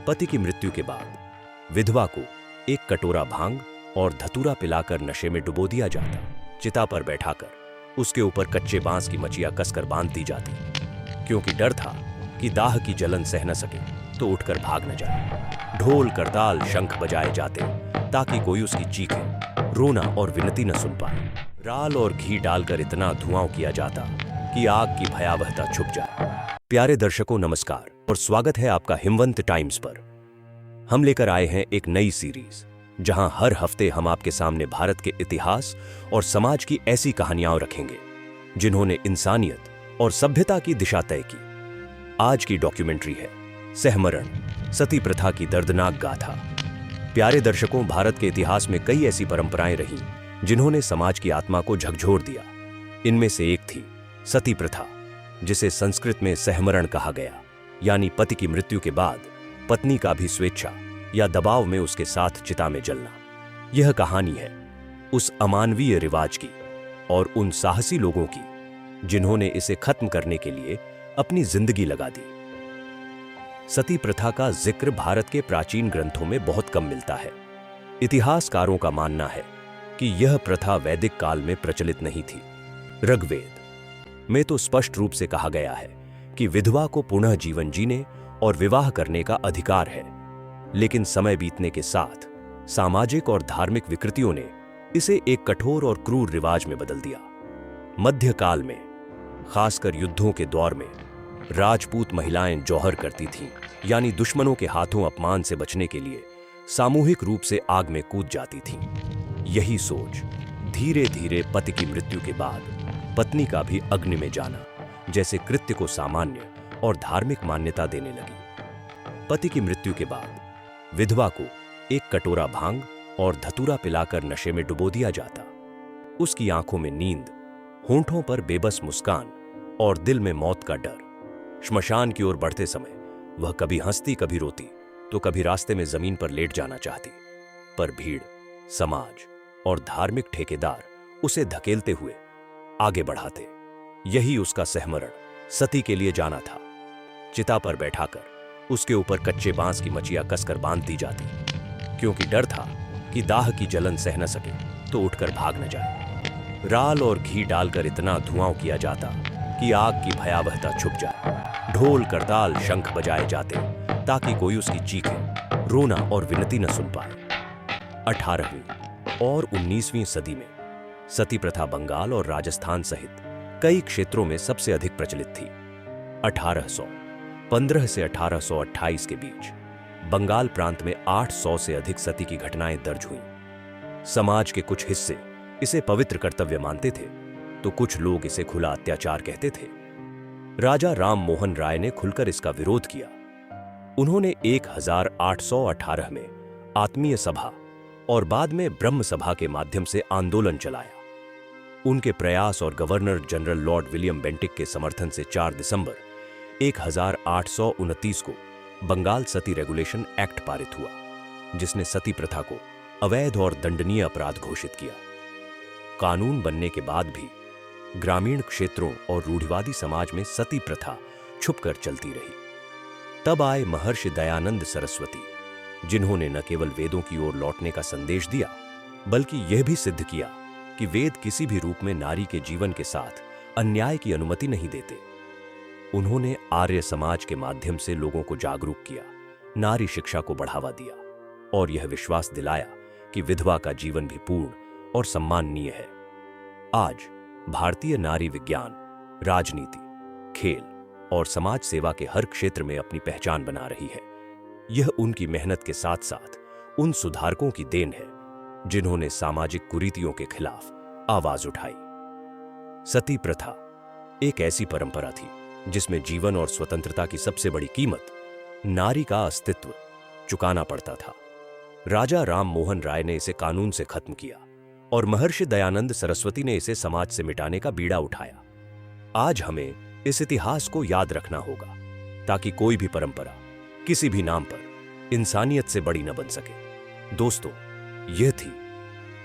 पति की मृत्यु के बाद विधवा को एक कटोरा भांग और धतूरा पिलाकर नशे में डुबो दिया जाता। चिता पर बैठाकर उसके ऊपर कच्चे बांस की मचिया कसकर बांध दी जाती, क्योंकि डर था कि दाह की जलन सह न सके तो उठकर भाग न जाए। ढोल करताल शंख बजाए जाते ताकि कोई उसकी चीखें, रोना और विनती न सुन पाए। राल और घी डालकर इतना धुआं किया जाता कि आग की भयावहता छुप जाए। प्यारे दर्शकों, नमस्कार और स्वागत है आपका हिमवंत टाइम्स पर। हम लेकर आए हैं एक नई सीरीज जहां हर हफ्ते हम आपके सामने भारत के इतिहास और समाज की ऐसी कहानियां रखेंगे जिन्होंने इंसानियत और सभ्यता की दिशा तय की। आज की डॉक्यूमेंट्री है सहमरण, सती प्रथा की दर्दनाक गाथा। प्यारे दर्शकों, भारत के इतिहास में कई ऐसी परंपराएं रहीं जिन्होंने समाज की आत्मा को झकझोर दिया। इनमें से एक थी सती प्रथा, जिसे संस्कृत में सहमरण कहा गया, यानी पति की मृत्यु के बाद पत्नी का भी स्वेच्छा या दबाव में उसके साथ चिता में जलना। यह कहानी है उस अमानवीय रिवाज की और उन साहसी लोगों की जिन्होंने इसे खत्म करने के लिए अपनी जिंदगी लगा दी। सती प्रथा का जिक्र भारत के प्राचीन ग्रंथों में बहुत कम मिलता है। इतिहासकारों का मानना है कि यह प्रथा वैदिक काल में प्रचलित नहीं थी। ऋग्वेद में तो स्पष्ट रूप से कहा गया है कि विधवा को पुनः जीवन जीने और विवाह करने का अधिकार है, लेकिन समय बीतने के साथ सामाजिक और धार्मिक विकृतियों ने इसे एक कठोर और क्रूर रिवाज में बदल दिया। मध्यकाल में, खासकर युद्धों के दौर में, राजपूत महिलाएं जौहर करती थीं, यानी दुश्मनों के हाथों अपमान से बचने के लिए सामूहिक रूप से आग में कूद जाती थीं। यही सोच धीरे धीरे पति की मृत्यु के बाद पत्नी का भी अग्नि में जाना जैसे कृत्य को सामान्य और धार्मिक मान्यता देने लगी। पति की मृत्यु के बाद विधवा को एक कटोरा भांग और धतूरा पिलाकर नशे में डुबो दिया जाता। उसकी आंखों में नींद, होंठों पर बेबस मुस्कान और दिल में मौत का डर। श्मशान की ओर बढ़ते समय वह कभी हंसती, कभी रोती, तो कभी रास्ते में जमीन पर लेट जाना चाहती। पर भीड़, समाज और धार्मिक ठेकेदार उसे धकेलते हुए आगे बढ़ाते। यही उसका सहमरण सती के लिए जाना था। चिता पर बैठाकर उसके ऊपर कच्चे बांस की मचिया कसकर बांध दी जाती, क्योंकि डर था कि दाह की जलन सह न सके तो उठकर भाग न जाए। राल और घी डालकर इतना धुआं किया जाता कि आग की भयावहता छुप जाए। ढोल करताल शंख बजाए जाते ताकि कोई उसकी चीखें, रोना और विनती न सुन पाए। 18वीं और 19वीं सदी में सती प्रथा बंगाल और राजस्थान सहित कई क्षेत्रों में सबसे अधिक प्रचलित थी। 1815 से 1828 के बीच बंगाल प्रांत में 800 से अधिक सती की घटनाएं दर्ज हुईं। समाज के कुछ हिस्से इसे पवित्र कर्तव्य मानते थे, तो कुछ लोग इसे खुला अत्याचार कहते थे। राजा राम मोहन राय ने खुलकर इसका विरोध किया। उन्होंने 1818 में आत्मीय सभा और बाद में ब्रह्म सभा के माध्यम से आंदोलन चलाया। उनके प्रयास और governor general Lord William Bentinck के समर्थन से 4 दिसंबर 1829 को बंगाल सती रेगुलेशन एक्ट पारित हुआ, जिसने सती प्रथा को अवैध और दंडनीय अपराध घोषित किया। कानून बनने के बाद भी ग्रामीण क्षेत्रों और रूढ़िवादी समाज में सती प्रथा छुपकर चलती रही। तब आए महर्षि दयानंद सरस्वती, जिन्होंने न केवल वेदों की ओर लौटने का संदेश दिया, बल्कि यह भी सिद्ध किया कि वेद किसी भी रूप में नारी के जीवन के साथ अन्याय की अनुमति नहीं देते। उन्होंने आर्य समाज के माध्यम से लोगों को जागरूक किया, नारी शिक्षा को बढ़ावा दिया और यह विश्वास दिलाया कि विधवा का जीवन भी पूर्ण और सम्माननीय है। आज भारतीय नारी विज्ञान, राजनीति, खेल और समाज सेवा के हर क्षेत्र में अपनी पहचान बना रही है। यह उनकी मेहनत के साथ साथ उन सुधारकों की देन है जिन्होंने सामाजिक कुरीतियों के खिलाफ आवाज उठाई। सती प्रथा एक ऐसी परंपरा थी जिसमें जीवन और स्वतंत्रता की सबसे बड़ी कीमत, नारी का अस्तित्व, चुकाना पड़ता था। राजा राम मोहन राय ने इसे कानून से खत्म किया और महर्षि दयानंद सरस्वती ने इसे समाज से मिटाने का बीड़ा उठाया। आज हमें इस इतिहास को याद रखना होगा ताकि कोई भी परंपरा किसी भी नाम पर इंसानियत से बड़ी न बन सके। दोस्तों, यह थी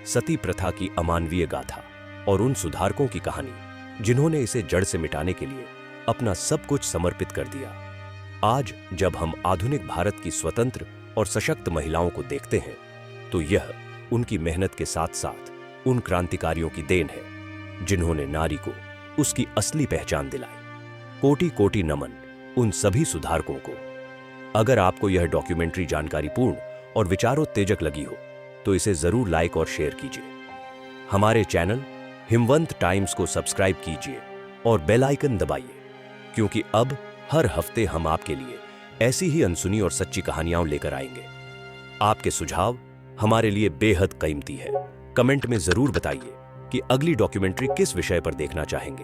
सती प्रथा की अमानवीय गाथा और उन सुधारकों की कहानी जिन्होंने इसे जड़ से मिटाने के लिए अपना सब कुछ समर्पित कर दिया। आज जब हम आधुनिक भारत की स्वतंत्र और सशक्त महिलाओं को देखते हैं तो यह उनकी मेहनत के साथ साथ उन क्रांतिकारियों की देन है जिन्होंने नारी को उसकी असली पहचान दिलाई। कोटि कोटि नमन उन सभी सुधारकों को। अगर आपको यह डॉक्यूमेंट्री जानकारीपूर्ण और विचारोत्तेजक लगी हो तो इसे जरूर लाइक और शेयर कीजिए। हमारे चैनल हिमवंत टाइम्स को सब्सक्राइब कीजिए और बेल आइकन दबाइए, क्योंकि अब हर हफ्ते हम आपके लिए ऐसी ही अनसुनी और सच्ची कहानियां लेकर आएंगे। आपके सुझाव हमारे लिए बेहद कीमती है। कमेंट में जरूर बताइए कि अगली डॉक्यूमेंट्री किस विषय पर देखना चाहेंगे।